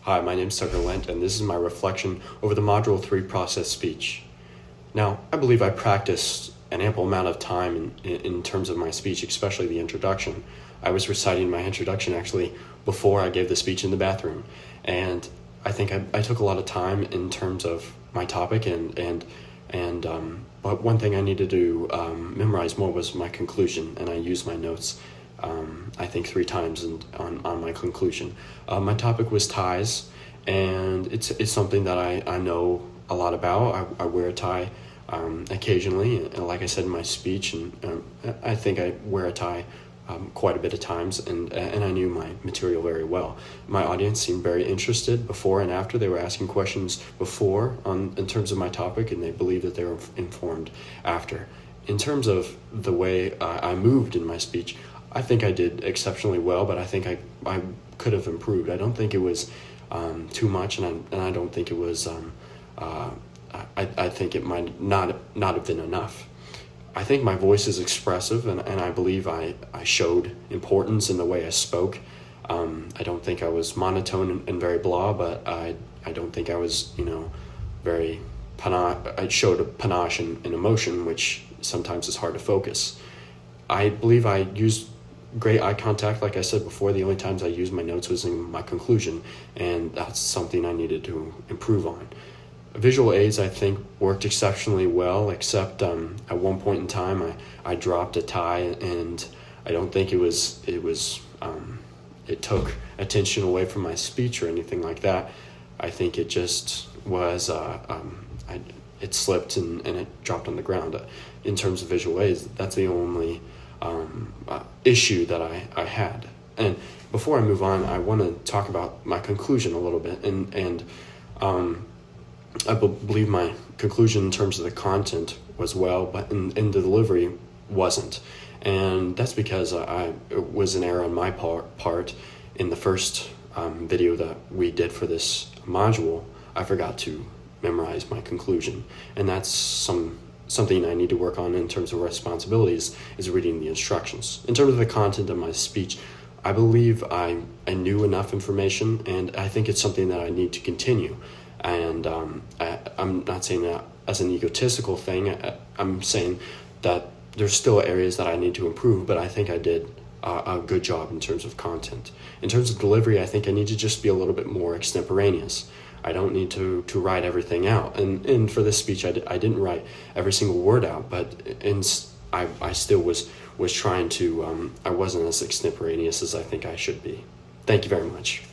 Hi, my name is Tucker Lent, and this is my reflection over the Module 3 process speech. Now, I believe I practiced an ample amount of time in terms of my speech, especially the introduction. I was reciting my introduction actually before I gave the speech in the bathroom, and I think I took a lot of time in terms of my topic, but one thing I needed to memorize more was my conclusion, and I used my notes I think 3 times on my conclusion. My topic was ties, and it's something that I know a lot about. I wear a tie occasionally, and like I said in my speech, and I think I wear a tie quite a bit of times, and I knew my material very well. My audience seemed very interested before and after. They were asking questions before in terms of my topic, and they believed that they were informed after. In terms of the way I moved in my speech, I think I did exceptionally well, but I think I could have improved. I don't think it was too much, and I don't think it was. I think it might not have been enough. I think my voice is expressive, and I believe I showed importance in the way I spoke. I don't think I was monotone and very blah, but I don't think I was very panache. I showed a panache and emotion, which sometimes is hard to focus. I believe I used great eye contact. Like I said before, the only times I used my notes was in my conclusion, and that's something I needed to improve on. Visual aids, I think, worked exceptionally well, except at one point in time I dropped a tie, and I don't think it took attention away from my speech or anything like that. I think it just was it slipped and it dropped on the ground. In terms of visual aids, that's the only issue that I had. And before I move on, I want to talk about my conclusion a little bit, and I believe my conclusion in terms of the content was well, but in the delivery wasn't. And that's because it was an error on my part in the first video that we did for this module. I forgot to memorize my conclusion, and that's something I need to work on in terms of responsibilities, is reading the instructions. In terms of the content of my speech, I believe I knew enough information, and I think it's something that I need to continue. And I'm not saying that as an egotistical thing. I'm saying that there's still areas that I need to improve, but I think I did a good job in terms of content. In terms of delivery, I think I need to just be a little bit more extemporaneous. I don't need to write everything out. And for this speech, I didn't write every single word out, but I still was trying to, I wasn't as extemporaneous as I think I should be. Thank you very much.